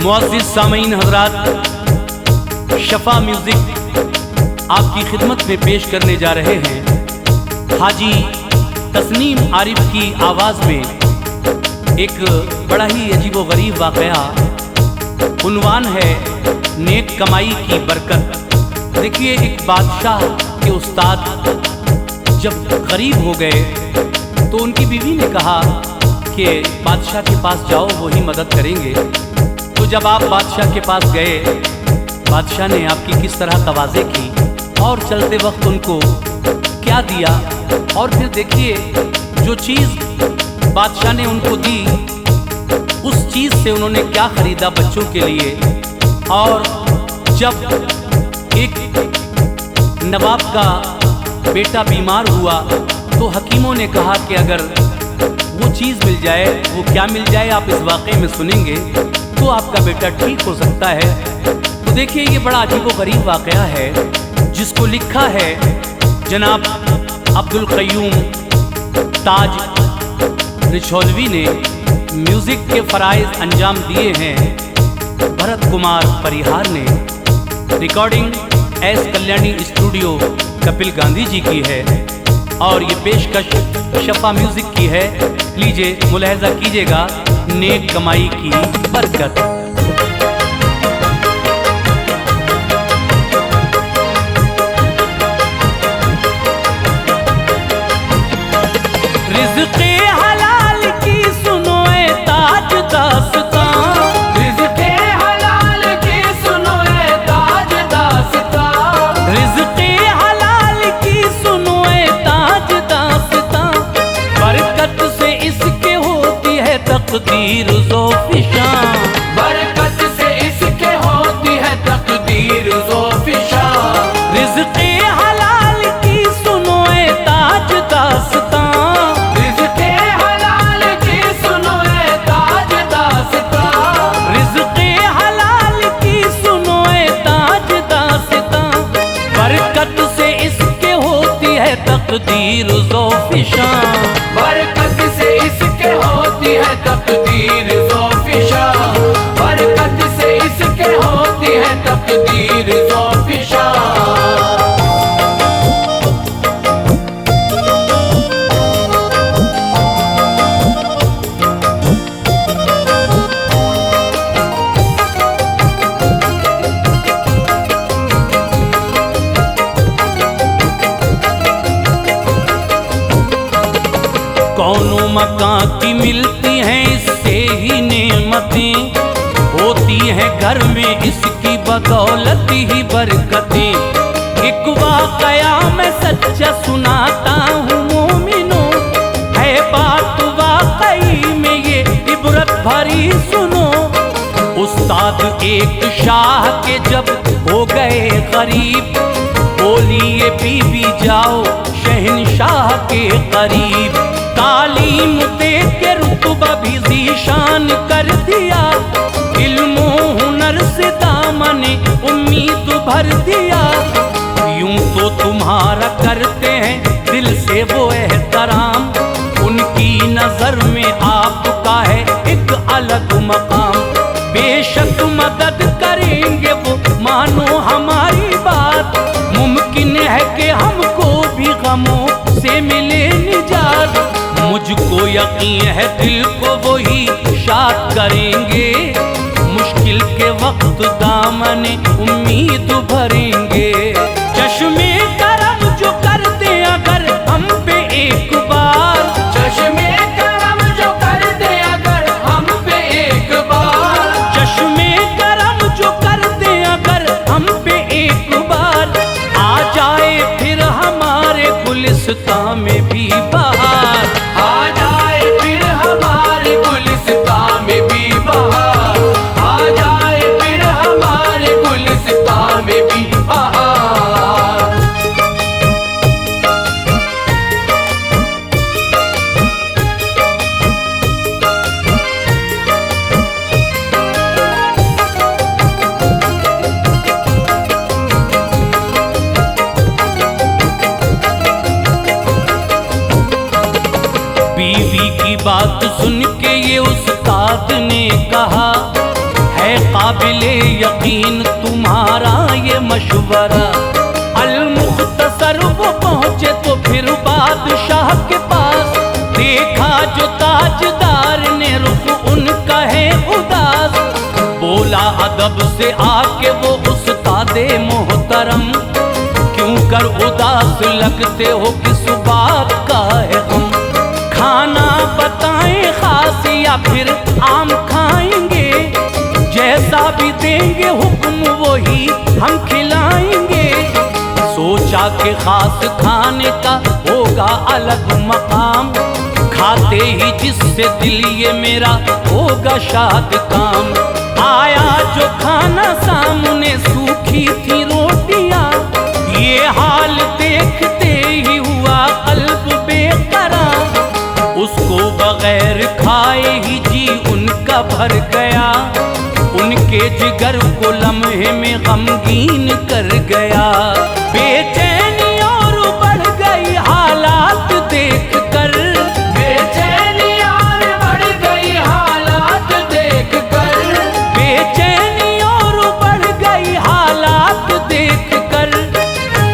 मुअज़्ज़िज़ सामीन हज़रात, शफ़ा म्यूज़िक आपकी खिदमत में पेश करने जा रहे हैं हाजी तस्नीम आरिफ की आवाज़ में एक बड़ा ही अजीबो गरीब वाक़या। उन्वान है नेक कमाई की बरकत। देखिए, एक बादशाह के उस्ताद जब गरीब हो गए तो उनकी बीवी ने कहा कि बादशाह के पास जाओ, वो ही मदद करेंगे। तो जब आप बादशाह के पास गए, बादशाह ने आपकी किस तरह तवाज़े की और चलते वक्त उनको क्या दिया, और फिर देखिए जो चीज़ बादशाह ने उनको दी उस चीज़ से उन्होंने क्या खरीदा बच्चों के लिए। और जब एक नवाब का बेटा बीमार हुआ तो हकीमों ने कहा कि अगर वो चीज़ मिल जाए, वो क्या मिल जाए आप इस वाक़े में सुनेंगे, तो आपका बेटा ठीक हो सकता है। तो देखिए, ये बड़ा अजीबो गरीब वाक़या है जिसको लिखा है जनाब अब्दुल क़य्यूम ताज रिछौलवी ने। म्यूज़िक के फ़राइज़ अंजाम दिए हैं भरत कुमार परिहार ने। Recording S Kalyani studio Kapil Gandhi ji की है और ये पेशकश शफ़ा म्यूज़िक की है। लीजिए मुलाहज़ा कीजिएगा नेक कमाई की बरकत। रिज़्क़े हलाल की सुनो ए ताज दास्तां, रिज़्क़े हलाल की सुनो ए ताज दास्तां, रिज़्क़े हलाल की सुनो ए ताज दास्तां। बरकत से इसके होती है तक़दीर ज़ोफ़िशां, बरकत से इसके होती है तक़दीर ज़ोफ़िशां। रिज़्क़े हलाल की सुनो ए ताज दास्तां, रिज़्क़े हलाल की सुनो ए ताज दास्तां, रिज़्क़े हलाल की सुनो ए ताज दास्तां। बरकत से इसके होती है तक़दीर ज़ोफ़िशां, बरकत से इसके होती है तक़दीर ज़ोफ़िशां, बरकत से इसके होती है तक़दीर ज़ोफ़िशां। कौनों मकान की मिलती हैं इससे ही नेमतें, होती है घर में इसकी बदौलत ही बरकतें। एक वाक़या मैं सच्चा सुनाता हूँ मोमिनों, है बात वाकई में ये इबरत भरी सुनो। उस्ताद एक शाह के जब हो गए गरीब, बोली ये बीबी जाओ शहंशाह के करीब। तालीम दे के रुतबा भी ज़ीशान कर दिया, इल्मो हुनर से दामने उम्मीद भर दिया। यूं तो तुम्हारा करते हैं दिल से वो एहतराम, उनकी नज़र में आपका है एक अलग मकाम। बेशक मदद करेंगे वो, मानो हमारी बात, मुमकिन है कि हमको भी गमों से मिले निजात। मुझको यकीन है दिल को वो ही शाद करेंगे, मुश्किल के वक्त दामने उम्मीद भरेंगे। चश्मे करम जो कर दे अगर हम पे एक बार, चश्मे करम जो कर दे अगर हम पे एक बार, चश्मे करम जो कर दे अगर हम पे एक बार, आ जाए फिर हमारे गुलिस्तां में भी बहार। आ जाए फिर हमारे गुलिस्तां में भी बहार, आ जाए फिर हमारे गुलिस्तां में भी बहार। बीवी की बात सुन के ये उस्ताद ने कहा, है काबिले यकीन तुम्हारा ये मशवरा। अल-मुख्तसर वो पहुँचे तो फिर बादशाह के पास, देखा जो ताजदार ने रुख उनका है उदास। बोला अदब से आके वो उस्तादे मोहतरम, क्यों कर उदास लगते हो, किस बात का है गम? खाना बताएं खास या फिर आम खाएंगे, जैसा भी देंगे हुक्म वही हम खिलाएंगे। सोचा कि खास खाने का होगा अलग मकाम, खाते ही जिससे दिल ये मेरा होगा शाद काम। आया जो खाना सामने सूखी थी रोटियां, ये हाल देखते ही हुआ कल्ब बेकरार। उसको बगैर खाए ही जी उनका भर गया, उनके जिगर को लम्हे में गमगीन कर गया। बेचैनी और बढ़ गई हालात देख कर, बेचैनी और बढ़ गई हालात देख कर, बेचैनी और बढ़ गई हालात देख कर।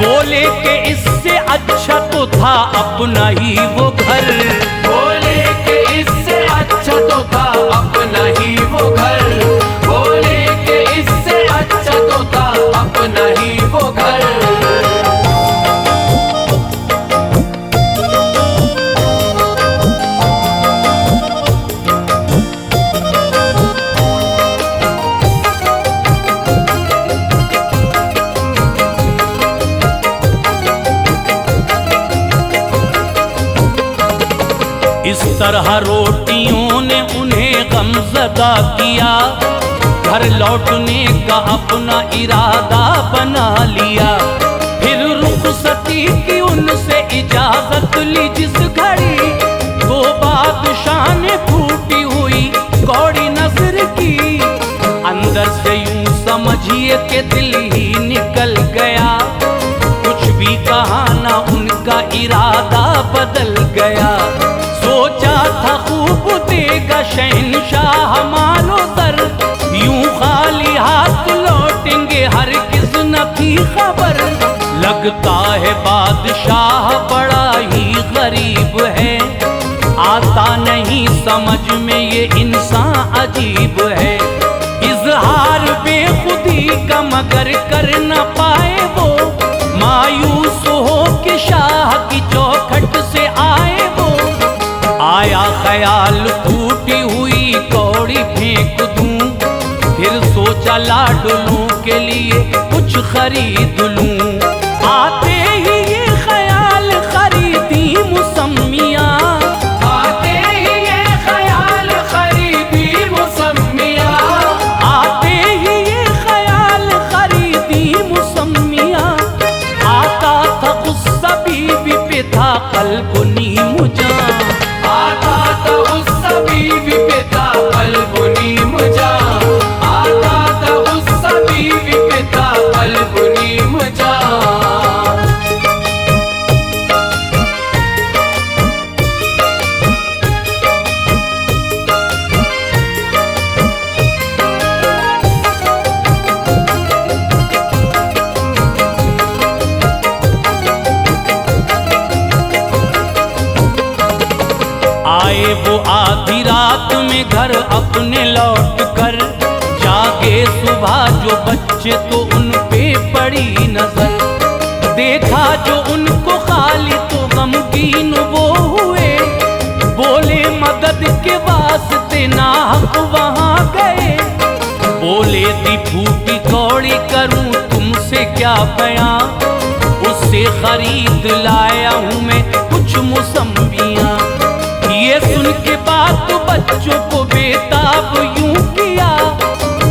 बोले कि इससे अच्छा तो था अपना ही वो घर, बोले कि इससे अच्छा तो था अपना ही वो घर, बोले कि इससे अच्छा तो था अपना ही वो घर। इस तरह रोटियों ने उन्हें गमज़दा किया, घर लौटने का अपना इरादा बना लिया। फिर रुखसती की उनसे इजाजत ली जिस घड़ी, तो बादशाह ने फूटी हुई कौड़ी नजर की। अंदर से यूं समझिए कि दिल ही निकल गया, कुछ भी कहा ना उनका इरादा बदल गया। सोचा था खूब देगा शहंशाह मालो सर, यूं खाली हाथ लौटेंगे हरगिज़ न थी खबर। लगता है बादशाह बड़ा ही गरीब है, आता नहीं समझ में ये इंसान अजीब है। इजहार बेखुदी का मगर कर न पाए वो, मायूस हो कि शाह की चौखट से आए वो। आया ख्याल टूटी हुई कौड़ी फेंक दूं, फिर सोचा लाडलों के लिए कुछ खरीद लूं। आते ही ये ख्याल खरीदी मुसम्मियाँ, आते ही ये ख्याल खरीदी मुसम्मियाँ, आते ही ये ख्याल खरीदी मुसम्मियाँ। आता था गुस्सा बीवी पे था कल्ब नीम जां, आता था उस बीवी पे था कल्ब नीम जां, आता था उस बीवी पे था कल्ब नीम जां। आए वो आधी रात में घर अपने लौट कर, जागे सुबह जो बच्चे तो उन पे पड़ी नजर। देखा जो उनको खाली तो गमगीन वो हुए, बोले मदद के वास्ते नाहक वहाँ गए। बोले दी फूटी कौड़ी करूं तुमसे क्या बयां, उससे खरीद लाया हूँ मैं कुछ मुसम्मियाँ। ये सुन के बात बच्चों को बेताब यूं किया,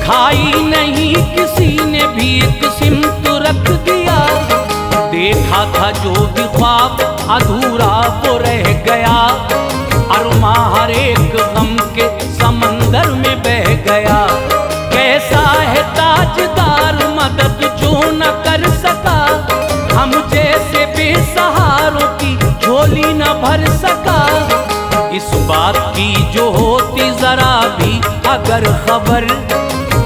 खाई नहीं किसी ने भी एक सिमत रख दिया। देखा था जो भी ख्वाब अधूरा वो रह गया, अरमा हर एक गम के समंदर में बह गया। कैसा है ताजदार मदद जो न कर सका, हम जैसे बेसहारों की झोली न भर सका। इस बात की जो होती जरा भी अगर खबर,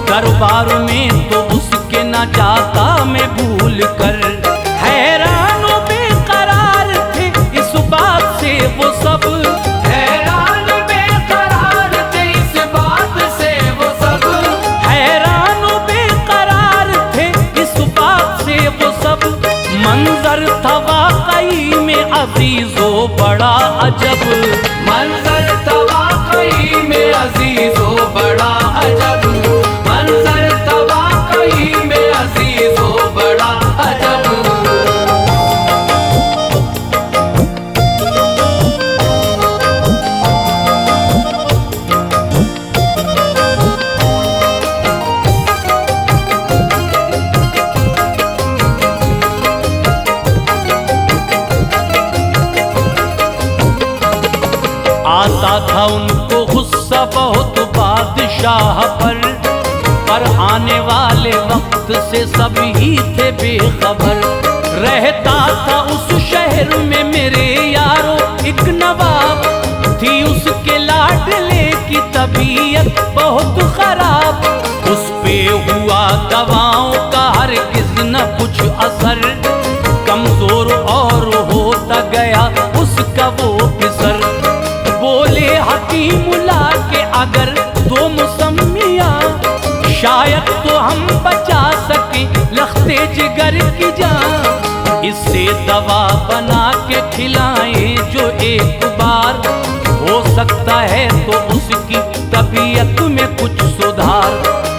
कर दरबार में तो उसके न जाता मैं भूल कर। हैरान व बेकरार थे इस बात से वो सब, हैरान बेकरार थे इस बात से वो सब, हैरान व बेकरार थे इस बात से वो सब। मंजर था वाकई में अजीजो बड़ा अजब, मंजर था वाकई में अजीजो बड़ा अजब, मंजर था वाकई में अजीजो बड़ा अजब। आता था उनको गुस्सा बहुत बादशाह पर आने वाले वक्त से सब ही थे बेखबर। रहता था उस शहर में मेरे यारों एक नवाब, थी उसके लाडले की तबीयत बहुत खराब। उस पे हुआ दवाओं का हरगिज़ न कुछ असर, कमजोर और होता गया उसका वो फिसर। बोले हकीम ला के अगर दो मुसम्मिया, शायद तो हम बचा सके लख्ते जिगर की जान। इससे दवा बना के खिलाएं जो एक बार, हो सकता है तो उसकी तबीयत में कुछ सुधार।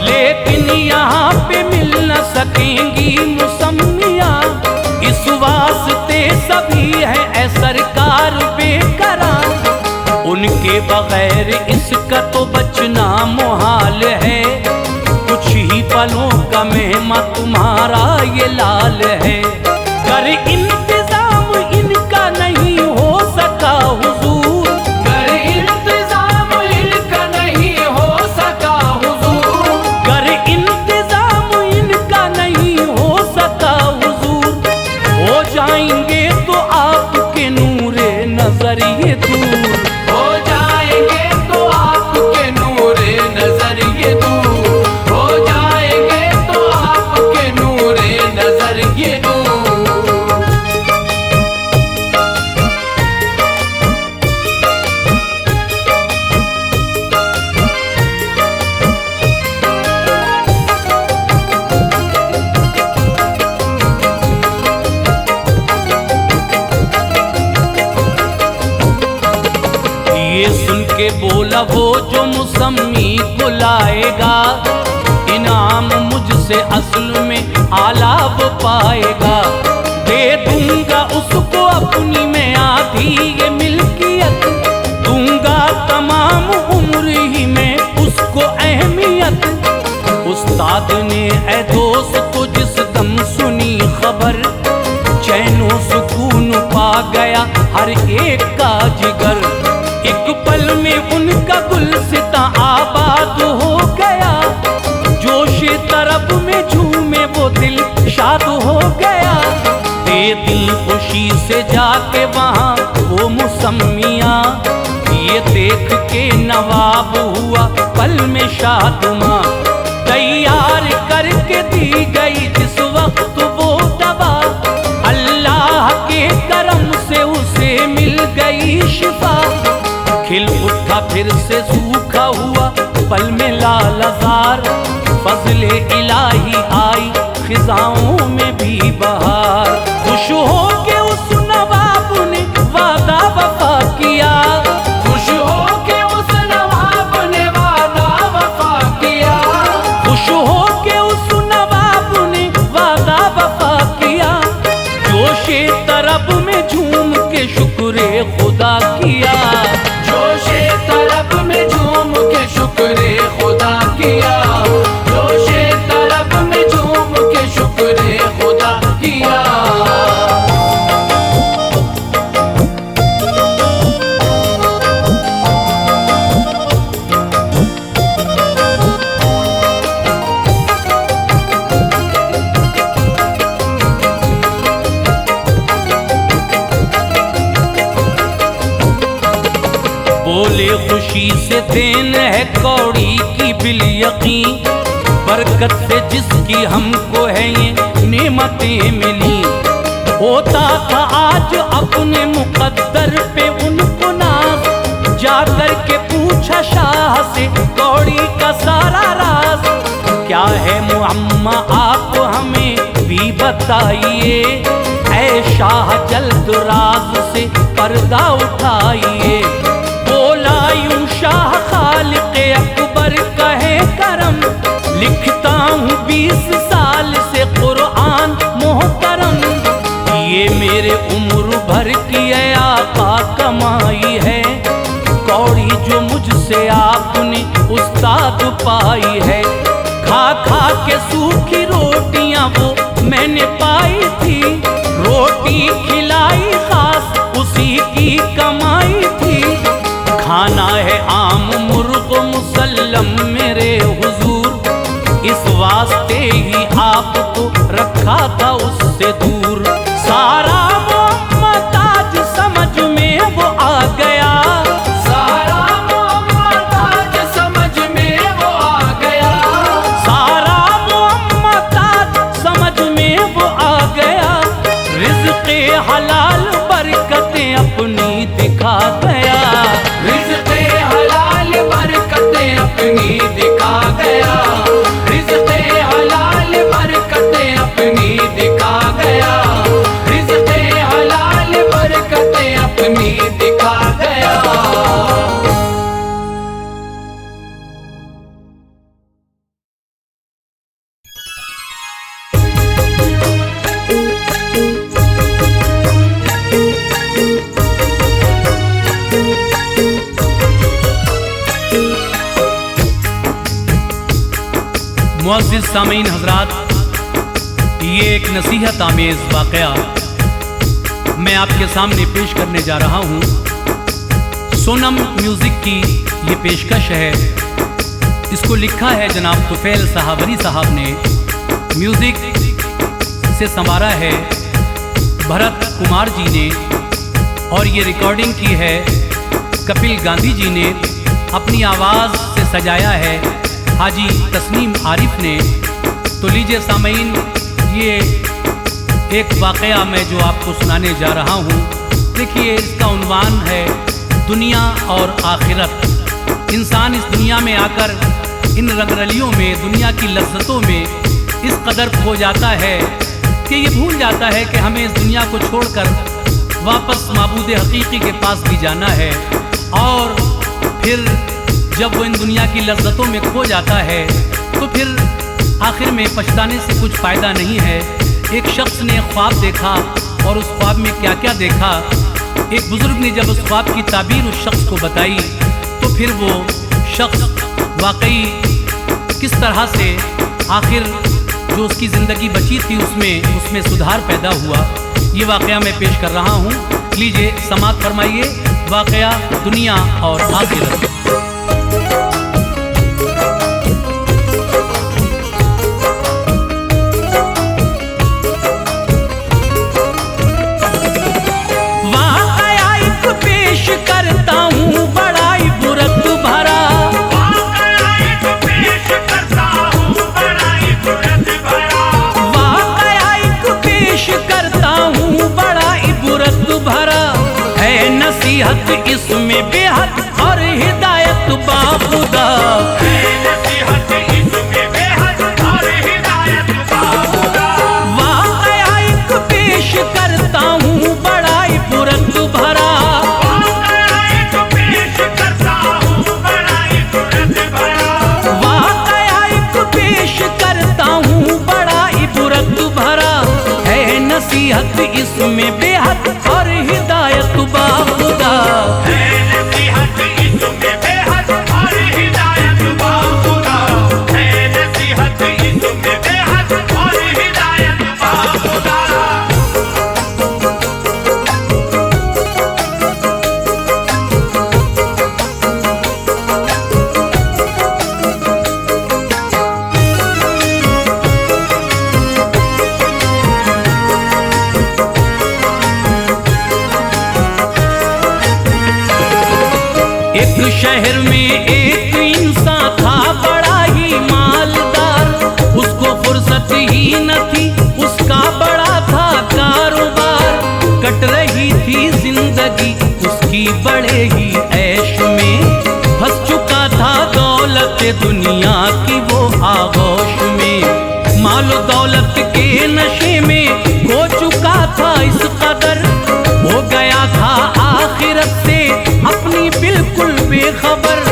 लेकिन यहाँ पे मिल न सकेंगी मुसम्मिया, इस वास्ते सभी है ऐ सरकार बेकरार। उनके बगैर इसका तो बचना मुहाल है, कुछ ही पलों का मेहमा तुम्हारा ये लाल है। कर इंतजाम इनका नहीं हो सका हुजूर, कर इंतजाम इनका नहीं हो सका हुजूर, कर इंतजाम इनका नहीं हो सका हुजूर। हो जाएंगे तो आपके नूरे नजर ये दूर, हो जाएंगे तो आपके नूरे नजर ये दूर, हो जाएंगे तो आपके नूरे नजर ये दूर। ये सुन के बोला वो जो मुसम्मी को लाएगा, इनाम मुझसे असल में आला वो पाएगा। दे दूंगा उसको अपनी मैं आधी ये मिल्कियत, दूंगा तमाम उम्र ही में उसको अहमियत। उस्ताद ने ऐ दोस्त जिस दम सुनी खबर, चैनो सुकून पा गया हर एक का जिगर। एक पल में उनका गुलसिता आबाद हो गया, जोशे तरब में झूमे वो दिल शाद हो गया। दे दिल खुशी से जाके वहाँ वो मुसम्मिया, ये देख के नवाब हुआ पल में शादुमा। तैयार करके दी गई जिस वक्त वो दवा, अल्लाह के करम से उसे मिल गई शिफा। खिल उठा फिर से सूखा हुआ पल में लालजार, फजले इलाही आई खिजाओं में भी बहार। खुश हो के उस नवाब ने वादा वफा किया, खुश हो के उस नवाब ने वादा वफा किया, खुश हो के उस नवाब ने वादा वफा किया। जोशे तरब में झूम के शुक्र खुदा किया, जोशे तरब में झूम के शुक्र खुदा किया, जोशे तरब में झूम के शुक्र खुदा किया। बोले खुशी से देन है कौड़ी की बिल यकीन, बरकत से जिसकी हमको है ये नेमतें मिली। होता था आज अपने मुकद्दर पे उनको नाज, जाकर के पूछा शाह से कौड़ी का सारा राज। क्या है मुअम्मा आप हमें भी बताइए, ऐ शाह जल्द राज से पर्दा उठाइए। बोला यूं शाह खालिक़े अकबर कहे करम, लिखता हूँ 20 साल से कुरान मोहतरम। ये मेरे उम्र भर की आका कमाई है, कौड़ी जो मुझसे आपने उस्ताद पाई है। खा खा के सूखी रोटियां वो मैंने पाई थी, रोटी खिलाई खास उसी की कमाई थी। खाना है आम मुर्ग मुसल्लम मेरे हुजूर, इस वास्ते ही आपको रखा था उससे दूर। सारा मोहम्मद आज समझ में वो आ गया, सारा मोहम्मद आज समझ में वो आ गया। सारा मोहम्मद आज समझ में वो आ गया। रिज़्क़े हलाल बरकतें अपनी दिखा गया, रिज़्क़े हलाल बरकतें अपनी दिखा गया। रिज़्क़े हलाल बरकतें अपनी दिखा गया। रिज़्क़े हलाल बरकतें अपनी दिखा गया। मुअज़्ज़िज़ सामीन हज़रात, ये एक नसीहत आमेज़ वाक़या मैं आपके सामने पेश करने जा रहा हूँ। सोनम म्यूज़िक की ये पेशकश है। इसको लिखा है जनाब तुफ़ैल सहावरी साहब ने, म्यूज़िक से संवारा है भरत कुमार जी ने, और ये रिकॉर्डिंग की है कपिल गांधी जी ने। अपनी आवाज़ से सजाया है हाजी तस्नीम आरिफ ने। तो लीजिए सामीन, ये एक वाक़या मैं जो आपको सुनाने जा रहा हूँ। देखिए, इसका उन्वान है दुनिया और आखिरत। इंसान इस दुनिया में आकर इन रंगरलियों में, दुनिया की लज्जतों में इस कदर खो जाता है कि ये भूल जाता है कि हमें इस दुनिया को छोड़कर वापस माबूद हकीकी के पास भी जाना है। और फिर जब वो इन दुनिया की लज्जतों में खो जाता है तो फिर आखिर में पछताने से कुछ फ़ायदा नहीं है। एक शख्स ने ख्वाब देखा, और उस ख्वाब में क्या क्या देखा, एक बुज़ुर्ग ने जब उस ख्वाब की ताबीर उस शख्स को बताई तो फिर वो शख्स वाकई किस तरह से आखिर जो उसकी ज़िंदगी बची थी उसमें सुधार पैदा हुआ। ये वाक़या मैं पेश कर रहा हूँ। लीजिए समाअत फरमाइए। वाक़या दुनिया और आखिरत। करता हूँ बड़ा ही बुरत भरा, वाक़या एक पेश करता हूँ बड़ा ही बुरत भरा। है नसीहत इसमें बेहद और हिदायत बाखुदा, वाक़या एक पेश करता हूँ बड़ा ही बुरत भरा। नसीहत इसमें बेहद और हिदायत बाखुदा, है नसीहत इसमें बेहद और हिदायत बाखुदा, है नसीहत इसमें बेहद और हिदायत बाखुदा। एक शहर में एक इंसान था बड़ा ही मालदार, फुर्सत ही न थी, उसका बड़ा था कारोबार। कट रही थी जिंदगी उसकी बड़े ही ऐश में, फंस चुका था दौलत दुनिया की वो आगोश में। मालो दौलत के नशे में खो चुका था इस कदर, हो गया था आखिरत से अपनी बिल्कुल बेखबर।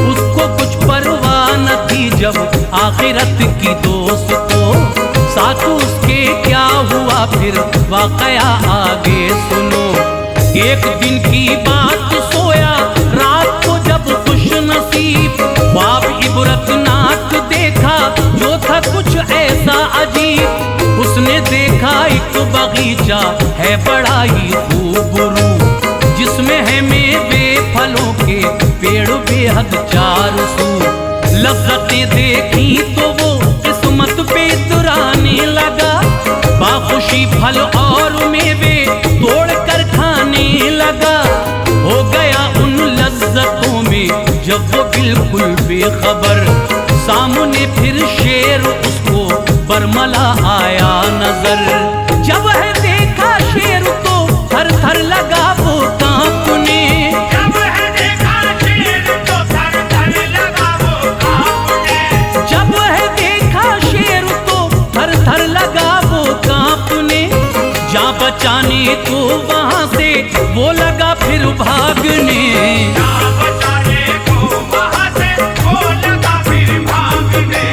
उसको कुछ परवाह न थी जब आखिरत की दोस्त को, साथ उसके क्या हुआ फिर वाकया आगे सुनो। एक दिन की बात, सोया रात को जब खुश नसीब, ख्वाब इबरतनाक देखा जो था कुछ ऐसा अजीब। उसने देखा एक बगीचा है बड़ा ही खूबरू, जिसमें है मेवे फलों के पेड़ बेहद चार सू। लज़्ज़तें देखी तो वो किस्मत पे इतराने लगा, बाखुशी फल और मेवे तोड़ कर खाने लगा। हो गया उन लज़्ज़तों में जब वो बिल्कुल बेखबर, सामने फिर शेर उसको बरमला आया नजर। जब है देखा शेर तो थर थर लगा वो कांपने, जब है देखा शेर तो थर थर लगा वो कांपने, जब है देखा शेर तो थर थर लगा वो कांपने। जा बचाने को वहां से वो लगा फिर भागने, जा बचाने को वहां से वो लगा फिर भागने,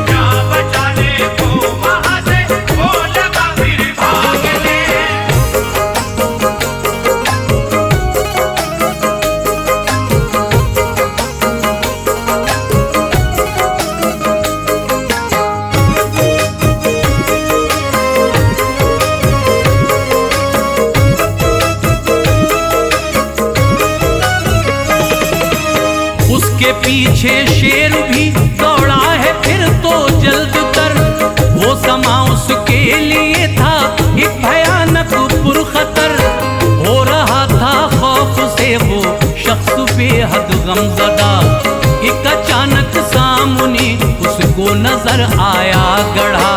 जा बचाने को वहां से वो लगा फिर भागने। उसके पीछे शेर भी दौड़ा है फिर तो जल्द कर। वो समा उसके लिए था एक भयानक पुरखतर, हो रहा था खौफ से वो शख्स बेहद गमज़दा। एक अचानक सामने उसको नजर आया गढ़ा,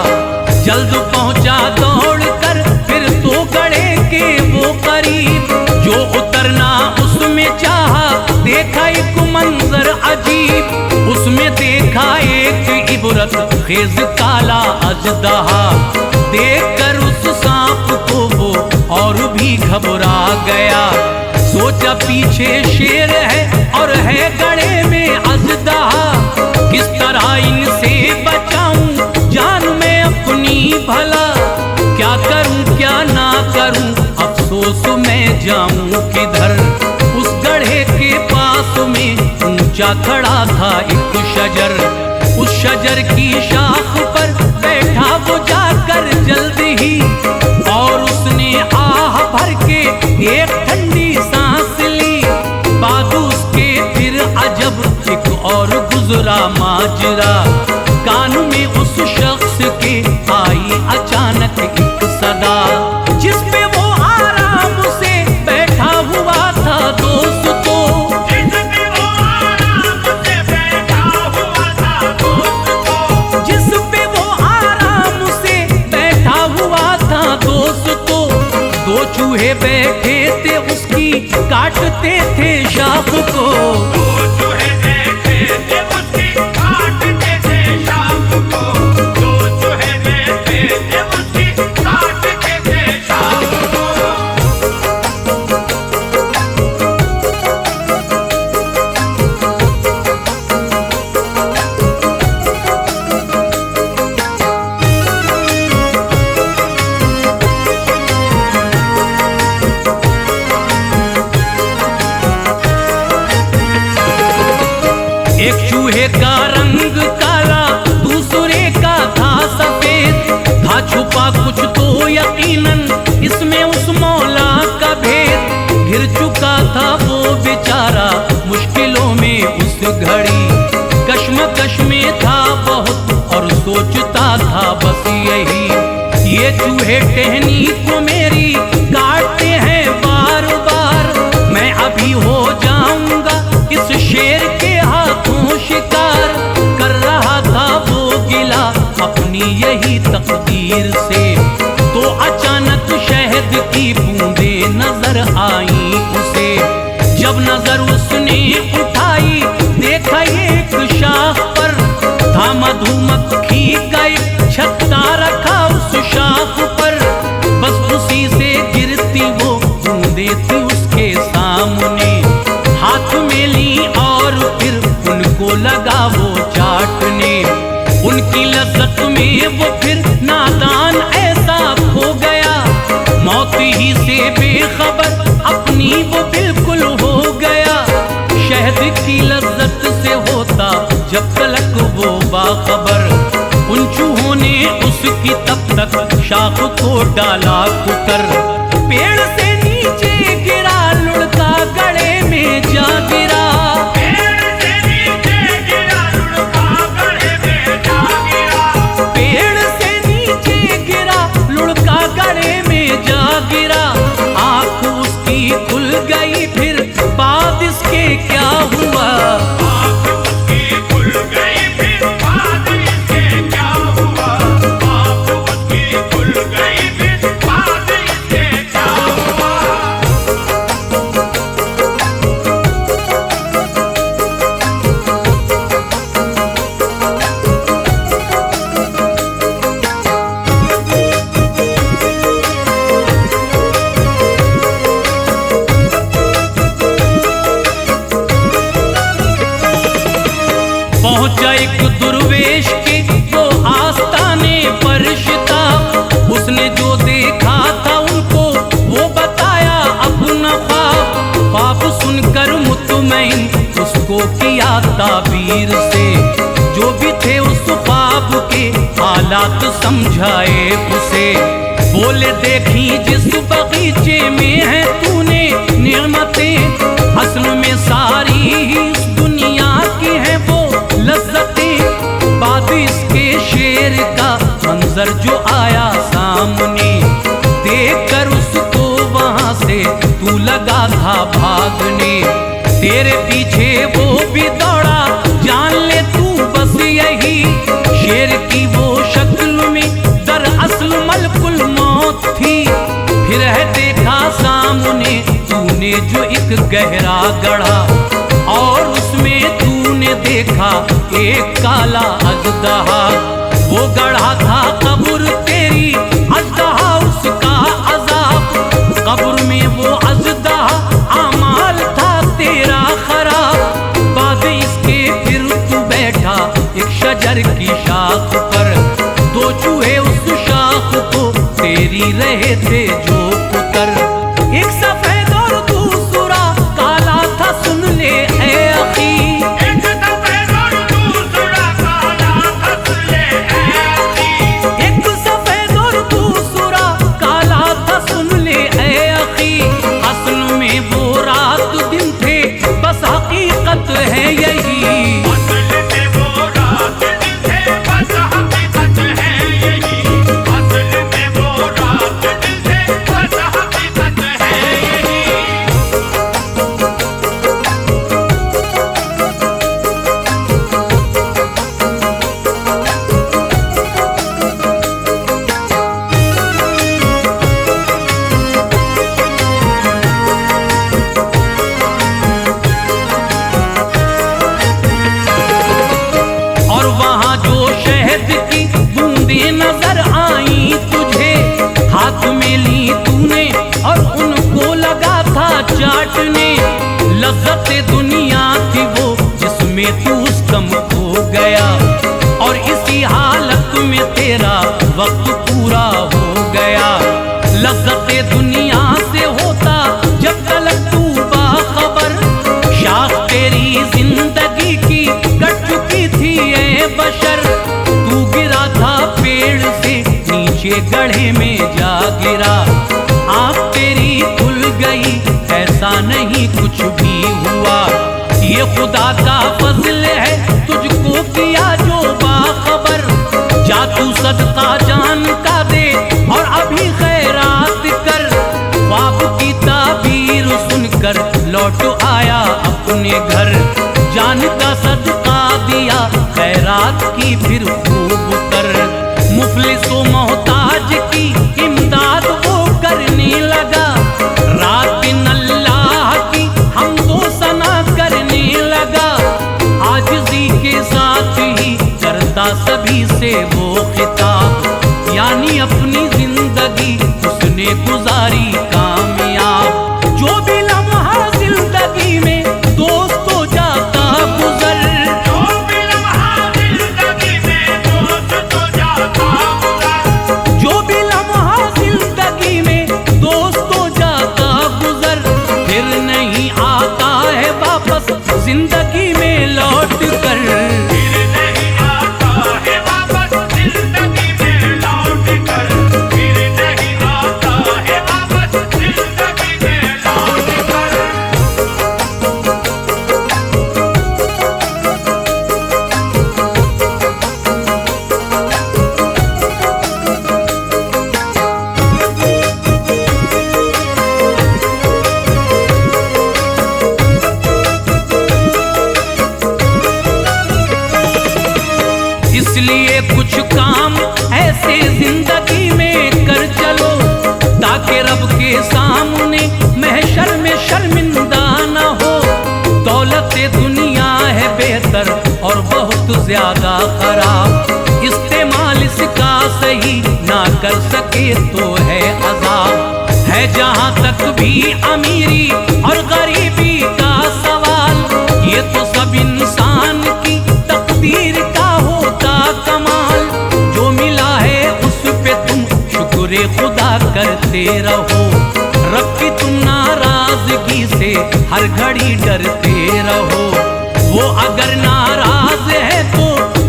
जल्द पहुंचा दौड़ कर फिर तो गढ़े के वो करीब। जो उतरना उसमें चाहा, देखा एक मंजर अजीब, उसमें देखा एक इबरत खेज काला अजदहा। देखकर उस सांप को वो और भी घबरा गया, सोचा पीछे शेर है और है गड़े में अजदहा। किस तरह इनसे बचाऊं जान मैं अपनी भला, क्या करूं क्या ना करूं अफसोस मैं जाऊं किधर। उस गढ़े के पास में ऊंचा खड़ा था एक शजर, उस शजर की शाख पर बैठा वो जाकर जल्द ही, और उसने आह भर के एक ठंडी सांस ली। बाद उसके फिर अजब एक और गुजरा माजरा, कान में उस शख्स के आई अचानक एक सदा, जिस पे वो आराम से बैठा हुआ था दोस्तों, जिस पे वो आराम से बैठा हुआ था दोस्तों, जिस पे वो आराम से बैठा हुआ था दोस्तों। दो चूहे बैठे थे उसकी काटते थे शाख को, दो चूहे बैठे थे उसकी काटते थे शाख को, दो चूहे बैठे थे उसकी काटते थे शाख को। एक चूहे का रंग काला दूसरे का था सफेद, था छुपा कुछ तो यकीनन इसमें उस मौला का भेद। घिर चुका था वो बेचारा मुश्किलों में उस घड़ी, कश्मकश में था बहुत और सोचता था बस यही, ये चूहे टहनी को मेरी काटते हैं बार बार, मैं अभी हो जाऊंगा इस शेर के हाथों शिकार। कर रहा था वो गिला अपनी यही तकदीर से। तो अचानक शहद की बूंदें नजर आई उसे। जब नजर उसने उठाई देखा एक शाख पर था मधुमक्खी का एक छत्ता रखा उस शाख पर। बस उसी से गिरती वो बूंदें थी उसके सामने। हाथ में ली और फिर उनको लगा वो चाटने। उनकी लज्जत में वो फिर नादान ऐसा खो गया। मौत ही से बेखबर अपनी वो बिल्कुल हो गया। शहद की लज्जत से होता जब तलक वो बाखबर। उन चूहों ने उसकी तब तक शाख को डाला कुतर। पेड़ से नीचे गिरा लुढ़का गड़े में जा गिरा। पेड़ से नीचे गिरा लुढ़का गड्ढे में जा गिरा। पेड़ से नीचे गिरा लुढ़का गड़े में जा गिरा। आँख उसकी खुल गई फिर बाद इसके क्या हुआ। आँख उसकी खुल गई फिर बाद इसके क्या हुआ। आँख उसकी खुल गई फिर बाद इसके क्या हुआ। पहुंचा एक दुर्वेश के वो आस्ताने पर शिताब। उसने जो देखा था उनको वो बताया अपना ख्वाब। ख्वाब सुनकर मुतमईन उसको किया ताबीर से। जो भी थे उस ख्वाब के हालात समझाए उसे। बोले देखी जिस बगीचे में है तूने नेमतें असल में सारी ही इस दुनिया की है वो लज्जतें। बाद इसके शेर का मंजर जो आया सामने देख कर उसको वहां से तू लगा था भागने। तेरे पीछे वो भी दौड़ा जान ले तू बस यही। शेर की वो शक्ल में दरअसल मलकुल मौत थी। फिर है देखा सामने तूने जो एक गहरा गढ़ा और उसमें तूने देखा एक काला अजदहा। वो गढ़ा था कब्र तेरी अजदहा उसका अजाब। कब्र में वो अजदहा आमाल था तेरा खराब। बाद इसके फिर तू बैठा एक शजर की शाख पर। दो चूहे उस शाख को तेरी रहे थे जो पुतर। एक सफेद और दूसरा काला था सुन ले ऐ अखी। एक सफेद और दूसरा काला था सुन ले ऐ अखी। एक सफेद और दूसरा काला था सुन ले ऐ अखी। असल में वो रात दिन थे बस हकीकत है यही। असल में वो रात दिन थे बस हकीकत है यही। असल में वो रात दिन थे बस हकीकत है यही। और वहां जो शहद की बूंदें नजर आई तुझे हाथ में ली तूने और उनको लगा था चाटने। लज्जत दुनिया थी वो जिसमें तू दम खो गया। और इसी हालत में तेरा वक्त पूरा हो गया। लज्जत दुनिया से होता जब तलक तू बाखबर। शाख तेरी जिंदगी की कट चुकी थी ऐ बशर। तू गिरा था पेड़ से नीचे गड्ढे में जा गिरा। आँख तेरी खुल गई ऐसा नहीं कुछ भी हुआ। ये खुदा का फजल है तुझको किया जो बाखबर। जा तू सदका जान का दे और अभी खैरात कर। ख्वाब की ताबीर सुनकर लौट आया अपने घर। जान का सदका दिया खैरात की फिर खूब कर। सो मोहताज की इमदाद वो करने लगा। रात दिन अल्लाह की हमदो सना करने लगा। आजिज़ी के साथ ही करता सभी से वो खिताब, यानी अपनी जिंदगी उसने गुजारी कामयाब। जो भी लम्हा जिंदगी में दोस्तों जाता गुजर, जो भी लम्हा जिंदगी में दोस्तों जाता गुजर, जो भी लम्हा जिंदगी में दोस्तों जाता गुजर, फिर नहीं आता है वापस जिंदगी में लौट कर। फिर नहीं आता है वापस जिंदगी में लौट कर, फिर नहीं आता है वापस जिंदगी में लौट कर। इसलिए कुछ काम ऐसे जिंदगी में कर चलो, ताकि रब के सामने महशर में शर्मिंदा न हो। दौलत दुनिया है बेहतर और बहुत ज्यादा खराब, इस्तेमाल इसका सही ना कर सके तो है अजाब। है जहां तक भी अमीरी और गरीबी का सवाल, ये तो सब इंसान की तकदीर का होता कमाल। जो मिला है उस पे तुम शुक्र खुदा करते रहो, रब की तुम नाराजगी से हर घड़ी डरते रहो। वो अगर नाराज है तो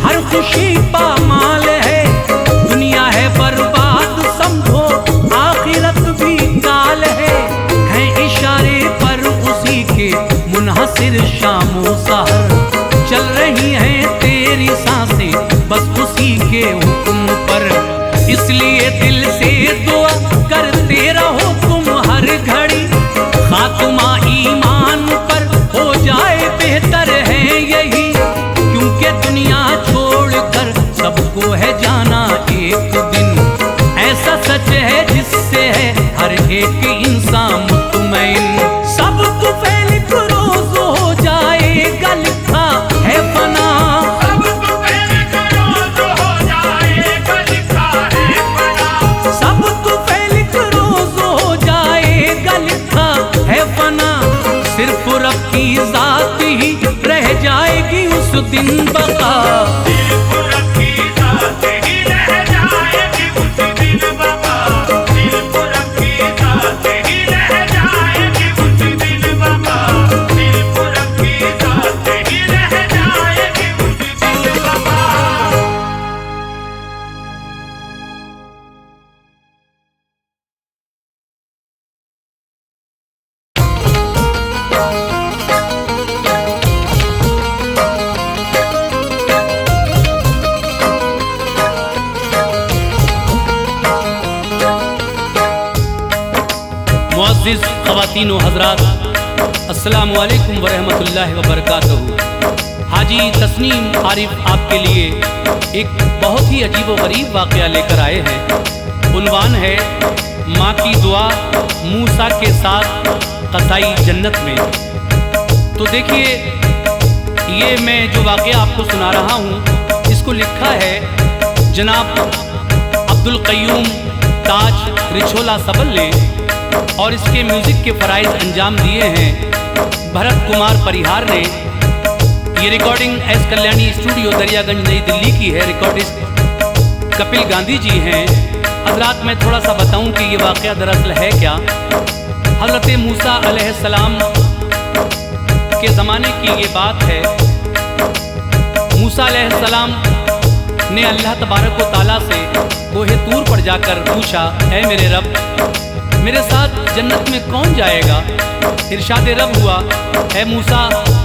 हर खुशी पामाल है। दुनिया है बर्बाद समझो, आखिरत भी काल है इशारे पर उसी के मुनहसिर शामो सहर। चल रही हैं तेरी सांसें बस उसी के हुक्म पर, इसलिए दिल से दुआ करते रहो तुम हर घड़ी। खात्मा ईमान पर हो जाए बेहतर है यही, क्योंकि दुनिया छोड़कर सबको है जाना एक दिन। ऐसा सच है जिससे है हर एक इंसान मुतमईन। सब तुफैल रोज हो जाएगा लिखा है फना, सब तुफैल रोज हो जाएगा लिखा है फना, सब तुफैल रोज हो जाएगा लिखा है फना। सिर्फ रब की जात ही रह जाएगी उस दिन बका। सिर्फ रब की जात ही रह जाएगी उस दिन बका, सिर्फ रब की जात ही रह जाएगी उस दिन बका, सिर्फ रब की जात ही रह जाएगी उस दिन बका। मुअज़्ज़िज़ ख़वातीन व हज़रात, अस्सलामु अलैकुम व रहमतुल्लाहि व बरकातहू। हाजी तस्नीम आरिफ आपके लिए एक बहुत ही अजीब व गरीब वाक़या लेकर आए हैं। उन्वान है माँ की दुआ मूसा के साथ क़ज़ाई जन्नत में। तो देखिए, ये मैं जो वाक़या आपको सुना रहा हूँ इसको लिखा है जनाब अब्दुल क़य्यूम ताज रिछोला सबल ने, और इसके म्यूज़िक के फ़राइज़ अंजाम दिए हैं भरत कुमार परिहार ने। ये recording S Kalyani studio Daryaganj नई दिल्ली की है। रिकॉर्डिस्ट कपिल गांधी जी हैं। हज़रात मैं थोड़ा सा बताऊं कि ये वाक़या दरअसल है क्या। हज़रत मूसा अलैहिस्सलाम के ज़माने की ये बात है। मूसा अलैहिस्सलाम ने अल्लाह तबारक व तआला से कोहे तूर पर जाकर पूछा, ऐ मेरे रब, मेरे साथ जन्नत में कौन जाएगा? इरशाद रब हुआ, ऐ मूसा,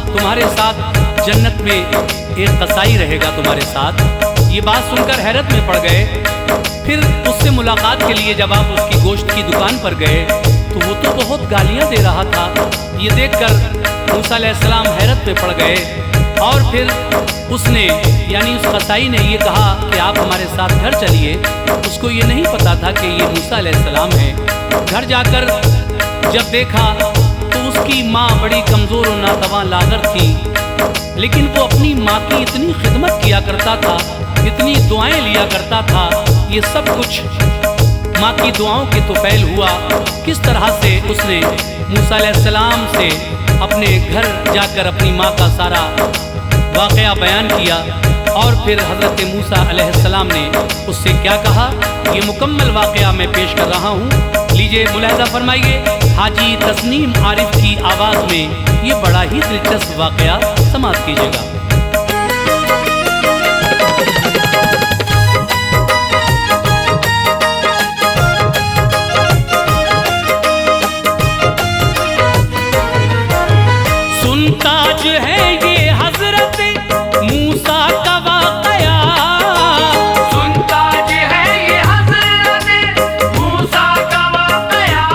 तुम्हारे साथ जन्नत में एक कसाई रहेगा तुम्हारे साथ। ये बात सुनकर हैरत में पड़ गए। फिर उससे मुलाकात के लिए जब आप उसकी गोश्त की दुकान पर गए तो वो तो बहुत गालियां दे रहा था। ये देखकर मूसा अलैहिस्सलाम हैरत में पड़ गए। और फिर उसने यानी उस कसाई ने ये कहा कि आप हमारे साथ घर चलिए। उसको ये नहीं पता था कि ये मूसा अलैहिस्सलाम है। घर जाकर जब देखा तो उसकी माँ बड़ी कमज़ोर और नातवां लागर थी, लेकिन वो अपनी माँ की इतनी खिदमत किया करता था, इतनी दुआएं लिया करता था। ये सब कुछ माँ की दुआओं के तुफैल हुआ। किस तरह से उसने मूसा अलैहिस्सलाम से अपने घर जाकर अपनी माँ का सारा वाक़या बयान किया। और फिर हज़रत मूसा अलैहिस्सलाम ने उससे क्या कहा, ये मुकम्मल वाक़या मैं पेश कर रहा हूँ। लीजिए मुलाहिज़ा फरमाइए हाजी तस्नीम आरिफ की आवाज़ में ये बड़ा ही दिलचस्प वाक़या समाअत कीजिएगा। सुनताज है ये हजरत मूसा का वाक़या, सुनताज है ये हज़रत मूसा का वाक़या,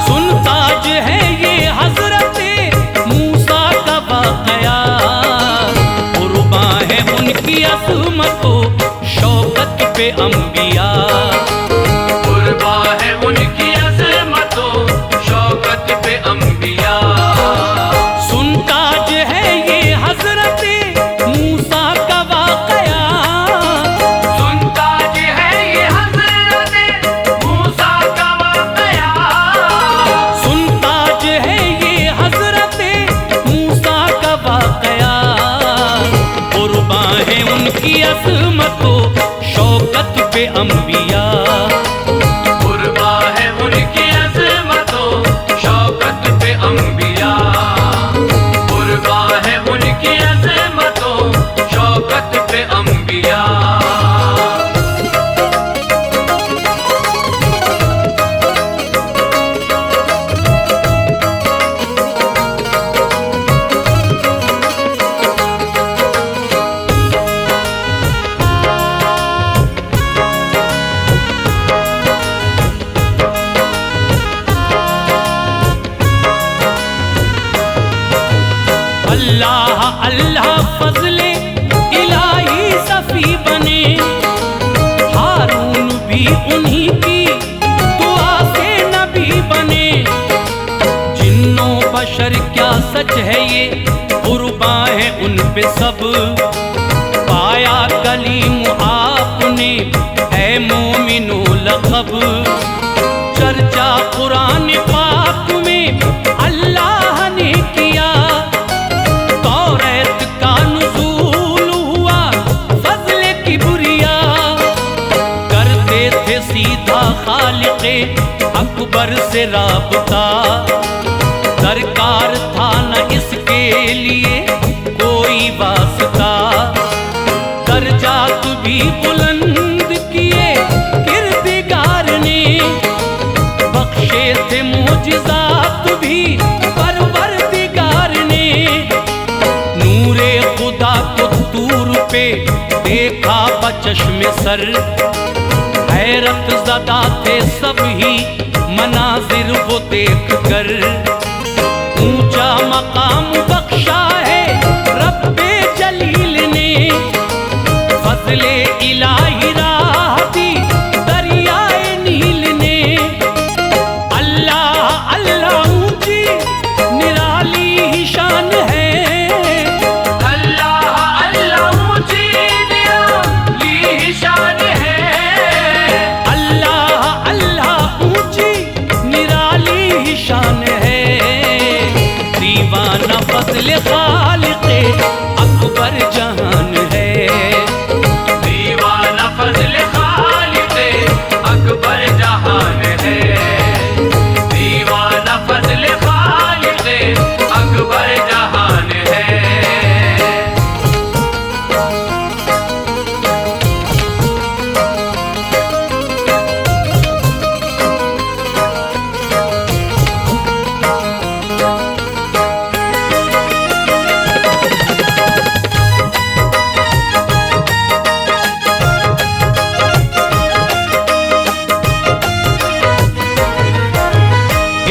सुनताज है ये हजरत मूसा का वाक़या। कुर्बां है उनकी अज़मत शौकत पे अंबिया, कुर्बा है उनकी अज़मत शौकत पे अंबिया। सुनताज है ये हजरत मूसा का वाक़या, सुनताज है ये हज़रत मूसा का वाक़या, सुनताज है ये हजरत मूसा का वाक़या। कुर्बां है उनकी अज़मत शौकत पे अंबिया, कुर्बा है उनकी अज़मत शौकत पे अंबिया, कुर्बा है उनकी अज़मत शौकत पे अंबिया। अल्लाह अल्लाह फज़ले इलाही सफ़ी बने, हारून भी उन्हीं की दुआ से नबी बने। जिन्नो बशर क्या सच है ये कुर्बां है उन पे सब, पाया कलीम आपने है मोमिनो लक़ब। चर्चा कुरान पाक में अल्लाह ने किया, तौरात का नुज़ूल हुआ फज़्ल किबरिया। करते थे सीधा खालिक़े अकबर से राबता, दरकार था न इसके लिए कोई वास्ता। दर्जात भी बुलंद किए किरदिगार ने, बख्शे थे मोजिज़ात भी परवरदिगार ने। नूरे खुदा को तूर पे देखा बचश्मे सर, हैरत ज़दा थे सब ही मनाजिर वो देख कर। ऊंचा मकाम बख्शा है रब्बे जलील ने, फज़ले इलाही राह दी दरियाए नील ने। अल्लाह अल्लाह ऊंची निराली ही शान है, अल्लाह अल्लाह ऊंची निराली शान है, अल्लाह अल्लाह ऊंची निराली ही शान है। दीवाना फज़ले खालिक़े अकबर जहान है, दीवाना फज़ले खालिक़े अकबर जहान है, दीवाना फज़ले खालिक़े अकबर जहान है।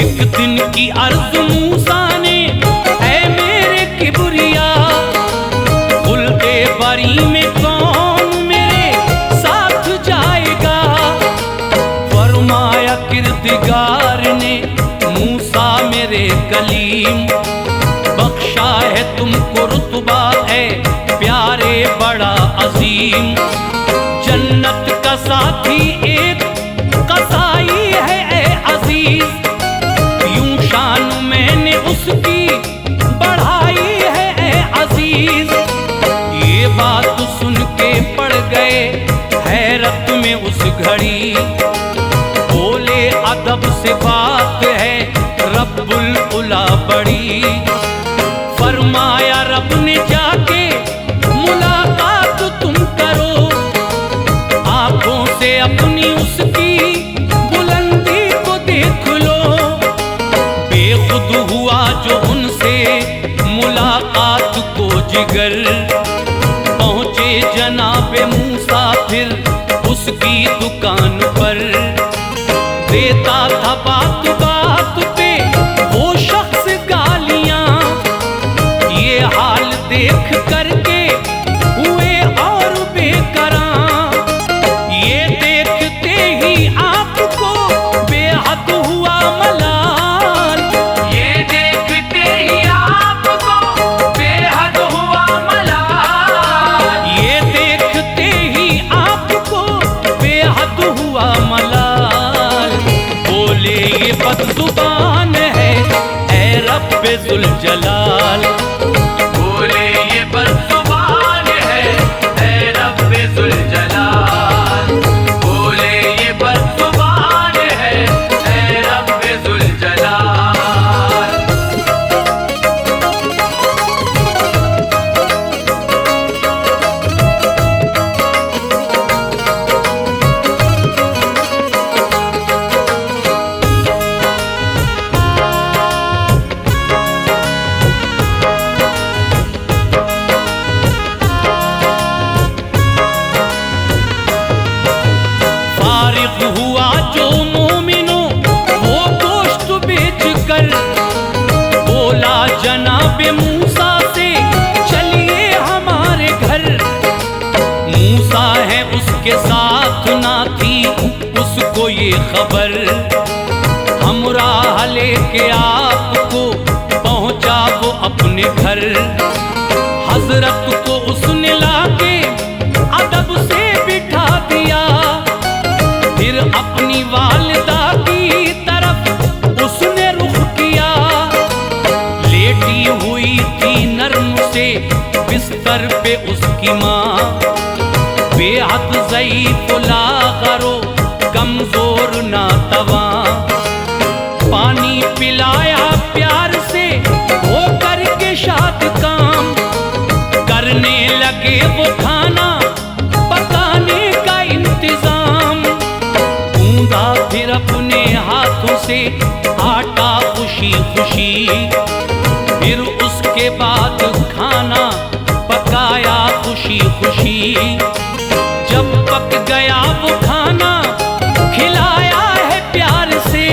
एक दिन की अर्ज़ मूसा ने, ऐ मेरे किबरिया, कलीम, बख्शा है तुमको रुतबा है प्यारे बड़ा अजीम। जन्नत का साथी एक कसाई है ए अजीज, यूं शान मैंने उसकी बढ़ाई है ए अजीज। ये बात सुन के पड़ गए हैरत में उस घड़ी, बोले अदब से बात है रब्बुल उला बड़ी। फरमाया रब ने जाके मुलाकात तुम करो, आंखों से अपनी उसकी बुलंदी को देख लो। बेखुद हुआ जो उनसे मुलाकात को जिगर, पहुंचे जनाबे मूसा फिर उसकी दुकान पर। देता था बात बात पे वो शख्स गालियां, ये हाल देख करके हुए और बेकरां। ये देखते ही आपको बेहद हुआ मलाल, ये देखते ही आपको बेहद हुआ मलाल। ये देखते ही आपको बेहद हुआ मलाल। बोले ये बदजुबान है ऐ रब्बे जुल जलाल, बोले ये बदजुबान है ऐ रब्बे जुल जलाल। बोले ये बदजुबान है ऐ रब्बे जुल जलाल। फारिग हुआ जो मोमिनो वो गोश्त बेच कर, बोला जनाबे मूसा से चलिए हमारे घर। मूसा है उसके साथ ना थी उसको ये खबर, हमराह लेके आपको पहुंचा वो अपने घर। हजरत को उसने लाके अदब से बिठा दिया, फिर अपनी वालिदा की तरफ उसने रुख किया। लेटी हुई थी नर्म से बिस्तर पे उसकी माँ, बेहद ज़ईफ़ लाग़रो कमज़ोर नातवा। पानी पिलाया प्यार से वो करके शाद काम, करने लगे वो खाना पकाने का इंतजाम। गूंदा फिर अपने हाथों से आटा खुशी खुशी, फिर उसके बाद खाना पकाया खुशी खुशी। जब पक गया वो खाना खिलाया है प्यार से,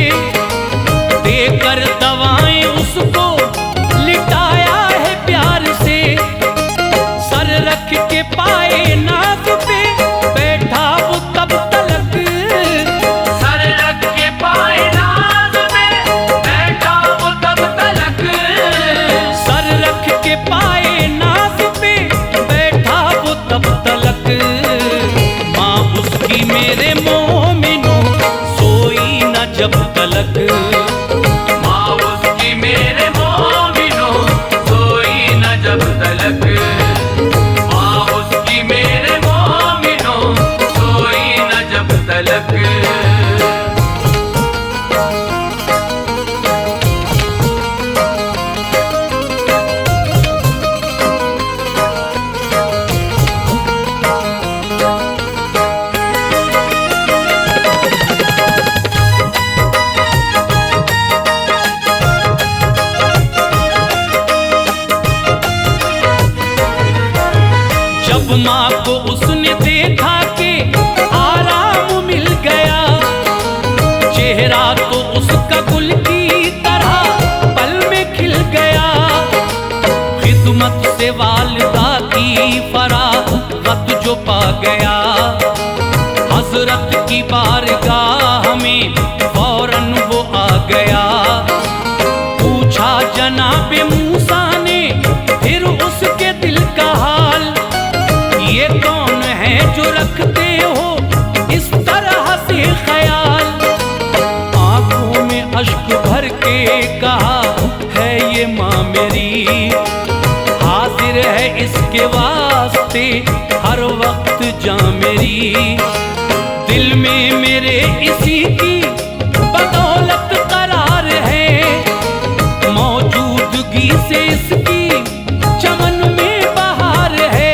देकर दवाएं उसको लिटाया है प्यार से। सर रख के पाए नाक पे बैठा वो तब तलक, सर रख के पाए नाज में बैठा वो तब तलक। सर रख के पाए नाक पे बैठा वो तब तलक। माँ उसकी मेरे मोमिनो सोई न जब तलक, माँ उसकी मेरे मोमिनो सोई न जब तलक। माँ उसकी मेरे मोमिनो सोई न जब तलक। जब माँ को उसने देखा कि आराम मिल गया, चेहरा तो उसका गुल की तरह पल में खिल गया। खिदमत से वालिदा की फरागत जो पा गया, हजरत की बारगाह में फौरन वो आ गया। पूछा मेरी, दिल में मेरे इसी की बदौलत करार है, मौजूदगी से इसकी चमन में बहार है,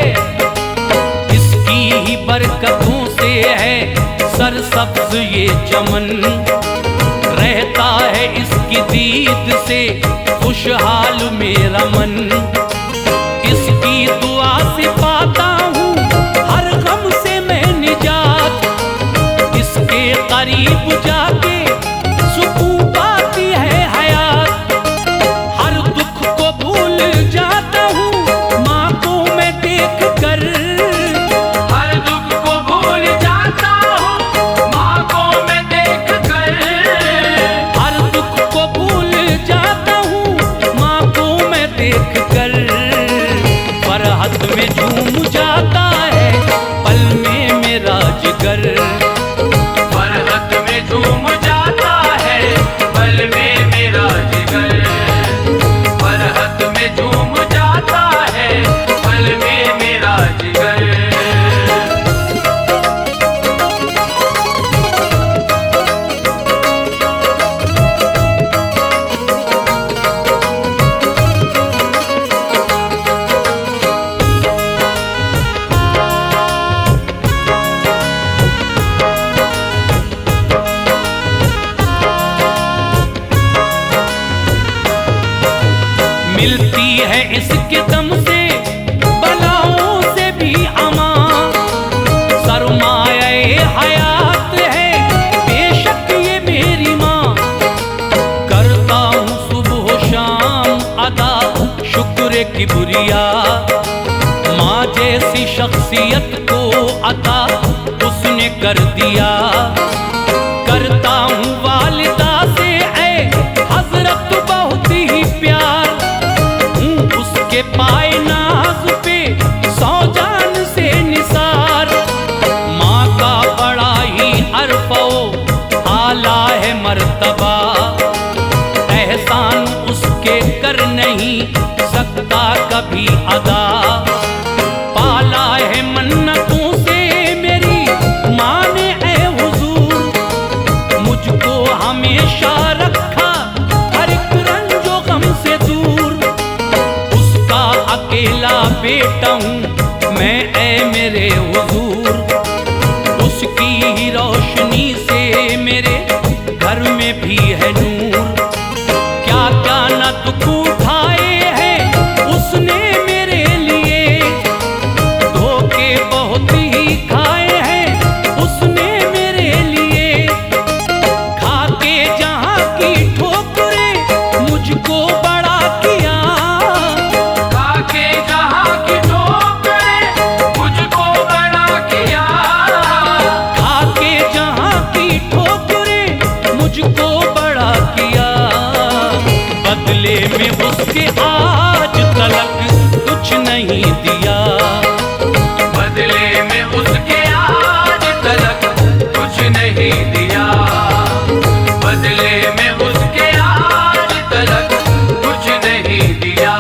इसकी ही बरकतों से है सरसब्ज ये चमन, रहता है इसकी दीद से खुशहाल मेरा मन, इसकी दुआ से पाता हूँ हर गम से मैं निजात, इसके करीब जाके सुकून पाती है हयात, हर दुख को भूल जाता हूँ माँ को मैं देख कर, हर दुख को भूल जाता हूँ माँ को मैं देख कर, हर दुख को भूल जाता हूँ माँ को मैं देख कर, फरहत में झूम जाता है पल में मेरा जिगर, फरहत में झूम जाता है पल में मेरा जिगर, फरहत में झूम जाता है पल में मेरा जिगर। मिलती है इसके दम से बलाओं से भी अमान, सरमाए हयात है बेशक ये मेरी माँ, करता हूँ सुबह शाम अदा शुक्र किबरिया, माँ जैसी शख्सियत को अता उसने कर दिया, करता हूँ वालिदा से ऐ हजरत बहुत ही प्यार, उसके पाए नाज पे सौ जान से निसार, माँ का बड़ा ही अरफो आला है मर्तबा, एहसान उसके कर नहीं सकता कभी अदा, पाला है मन्नतों से मेरी माँ ने ऐ हुजूर, मुझको हमेशा रखा हर एक रंजो गम से दूर, उसका अकेला बेटा हूँ मैं ऐ मेरे हुजूर, उसकी ही रोशनी से मेरे घर में भी है नूर, क्या क्या न दुख उठाए हैं उसने मेरे लिए, धोखे बहुत ही खाए हैं उसने मेरे लिए, खाके जहाँ की ठोकरें मुझको बड़ा किया, खाके जहाँ की ठोकरें मुझको बड़ा किया, खाके जहाँ की ठोकरें मुझको बड़ा किया, बदले में उसके आज तलक कुछ नहीं दिया, बदले में उसके आज तलक कुछ नहीं दिया, बदले में उसके आज तलक कुछ नहीं दिया।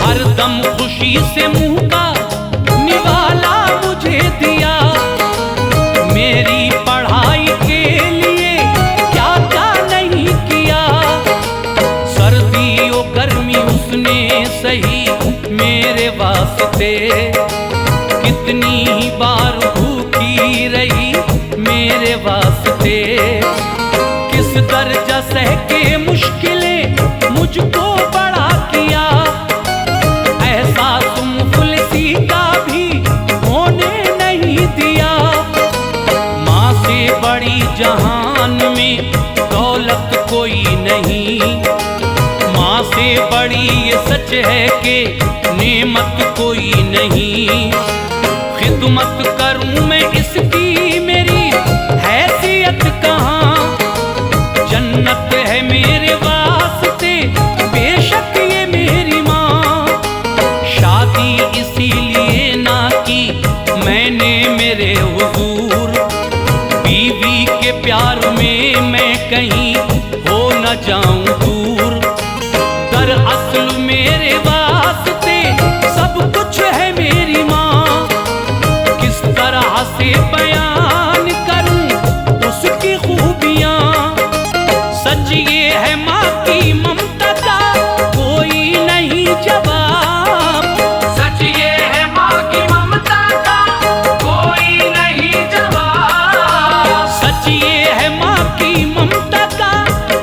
हरदम खुशी से मुंह का निवाला मुझे दिया, मेरी पढ़ाई के लिए क्या क्या नहीं किया, सर्दी और गर्मी उसने सही मेरे वास्ते, कितनी ही बार भूखी रही मेरे वास्ते, किस दर्जा सह के मुश्किलें मुझको बड़ा किया, एहसास मुफलिसी का भी होने नहीं दिया, माँ से बड़ी जहान में दौलत कोई नहीं, माँ से बड़ी ये सच है कि नेमत कोई नहीं, खिदमत करूं मैं इसकी मेरी हैसियत कहाँ, जन्नत है मेरे वास्ते, बेशक ये मेरी माँ। शादी इसीलिए ना की मैंने मेरे हुजूर, बीवी के प्यार में मैं कहीं हो न जाऊं दूर। दरअसल मेरे वास्ते सब कुछ है मेरी माँ, किस तरह से बयान करूं उसकी खूबियां। सच ये है माँ की ममता का कोई नहीं जवाब, सच ये है माँ की ममता का कोई नहीं जवाब। सच ये है माँ की ममता का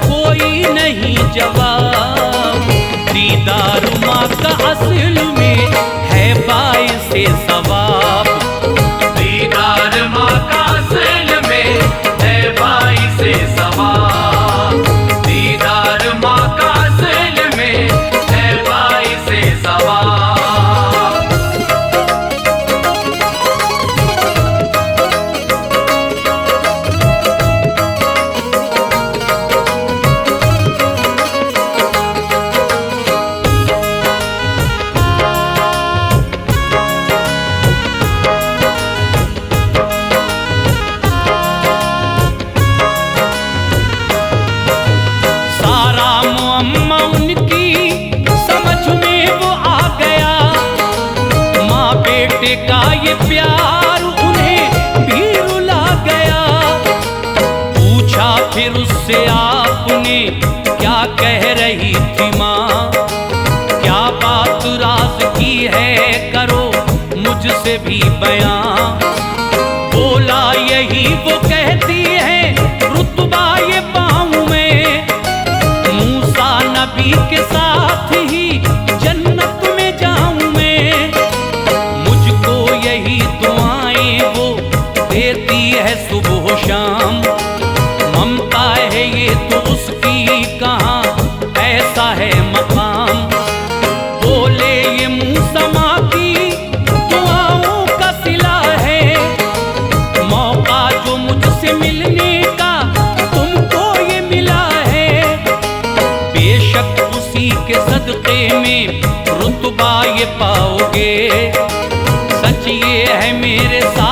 कोई नहीं जवाब। दीदार माँ का असल में है बाइसे सवाब, दीदार माँ का असल में है बाइसे सवाब। दीदार माँ का असल में है बाइसे सवाब। सारा मुअम्मा उनकी समझ में वो आ गया। माँ बेटे का ये प्यार उन्हें भी रुला गया। पूछा फिर उससे आपने क्या कह रही थी माँ, क्या बात राज की है करो मुझसे भी बयां। बोला यही वो कहती है रुतबा ये पाऊं मैं, मूसा नबी के साथ ही जन्नत में जाऊं मैं। मुझको यही दुआएं वो देती है सुबह शाम, ममता है ये तो उसकी कहाँ ऐसा है मकाम। बोले ये मूसा माँ की दुआओं का सिला है, मौका जो मुझसे मिलने का तुमको ये मिला है। बेशक उसी के सदक़े में रुतबा ये पाओगे, सच ये है मेरे साथ